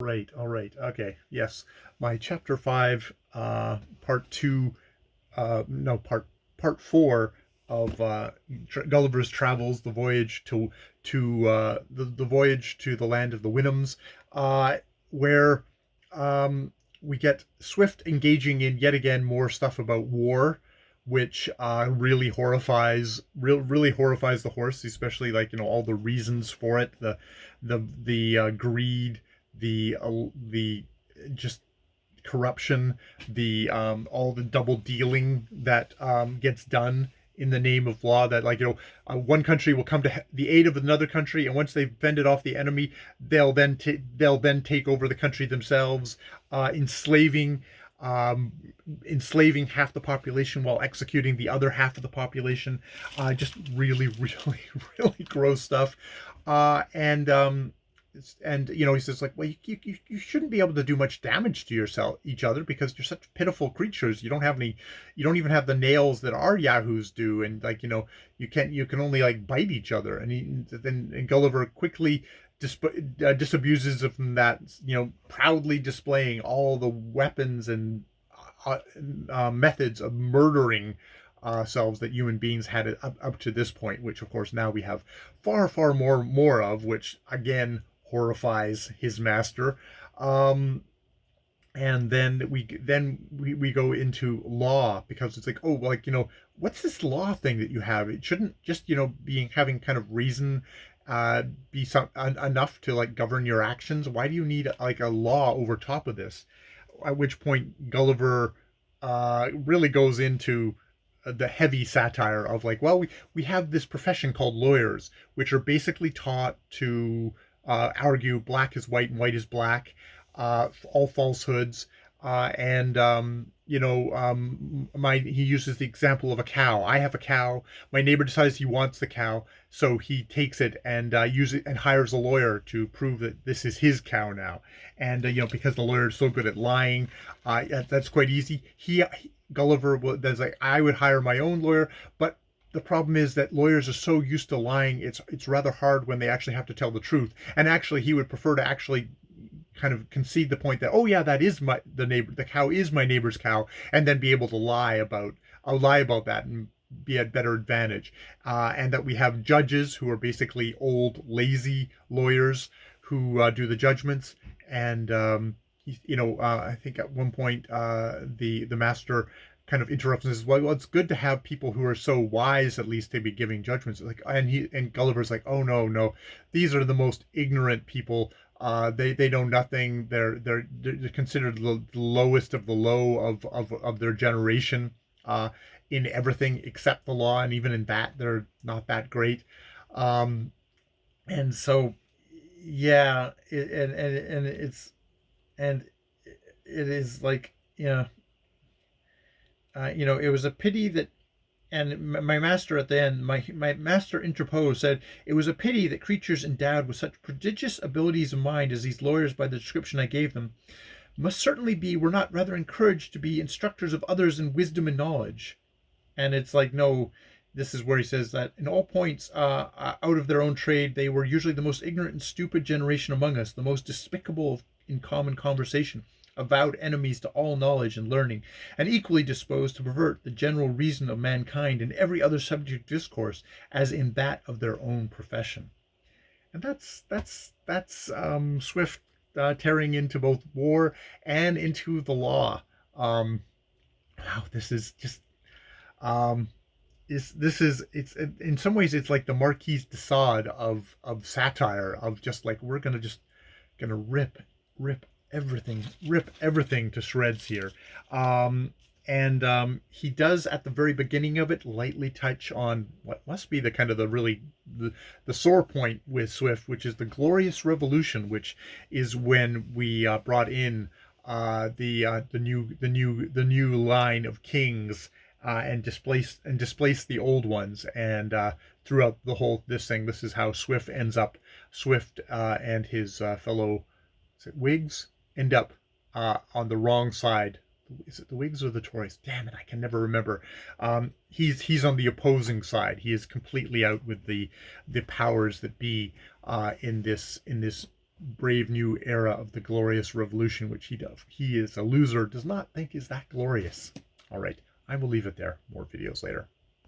right, all right. Okay, yes. My chapter 5, part 2, no, part 4 of Gulliver's Travels, the voyage to the voyage to the land of the Winhams, where um, we get Swift engaging in yet again more stuff about war, which really horrifies the horse, especially like all the reasons for it, the greed, the just corruption, the all the double dealing that gets done in the name of law. That like one country will come to the aid of another country, and once they've fended off the enemy, they'll then take over the country themselves, enslaving. Um, enslaving half the population while executing the other half of the population. Just really, really, really gross stuff. And he says like, well, you shouldn't be able to do much damage to yourself each other because you're such pitiful creatures. You don't even have the nails that our yahoos do, and like you can only like bite each other. And Gulliver quickly disabuses of that, proudly displaying all the weapons and uh, methods of murdering selves that human beings had up to this point, which of course now we have far more of, which again horrifies his master. Um, and then we go into law, because it's like, oh, like what's this law thing that you have? It shouldn't just being having kind of reason be enough to like govern your actions. Why do you need like a law over top of this? At which point Gulliver really goes into the heavy satire of like, well, we have this profession called lawyers, which are basically taught to argue black is white and white is black, all falsehoods. And my he uses the example of a cow. I have a cow. My neighbor decides he wants the cow, so he takes it and uses it and hires a lawyer to prove that this is his cow now. And because the lawyer is so good at lying, that's quite easy. Gulliver was like, I would hire my own lawyer, but the problem is that lawyers are so used to lying, it's rather hard when they actually have to tell the truth. And actually, he would prefer to actually kind of concede the point that, oh yeah, that is the cow is my neighbor's cow, and then be able to lie about that and be at better advantage. And that we have judges who are basically old lazy lawyers who do the judgments. And I think at one point the master kind of interrupts and says, well, it's good to have people who are so wise at least to be giving judgments. Like, and Gulliver's like, oh no, these are the most ignorant people. They know nothing. They're considered the lowest of the low of their generation in everything except the law, and even in that they're not that great. Um, and so yeah, and it is like, it was a pity that, and my master at the end, my master interposed, said it was a pity that creatures endowed with such prodigious abilities of mind as these lawyers, by the description I gave them, must certainly be, were not rather encouraged to be instructors of others in wisdom and knowledge. And it's like, no, this is where he says that in all points, out of their own trade, they were usually the most ignorant and stupid generation among us, the most despicable in common conversation, avowed enemies to all knowledge and learning, and equally disposed to pervert the general reason of mankind in every other subject of discourse, as in that of their own profession. And that's Swift tearing into both war and into the law. Wow, this is just um, it's in some ways it's like the Marquis de Sade of satire, of just like, we're gonna rip rip everything to shreds here. And he does at the very beginning of it lightly touch on what must be the kind of the sore point with Swift, which is the Glorious Revolution, which is when we brought in the new line of kings, and displace the old ones. And throughout the whole this is how Swift ends up. Swift and his fellow, is it Whigs, end up on the wrong side. Is it the Whigs or the Tories? Damn it, I can never remember. He's on the opposing side. He is completely out with the powers that be in this brave new era of the glorious revolution, which he is a loser, does not think is that glorious. All right, I will leave it there. More videos later.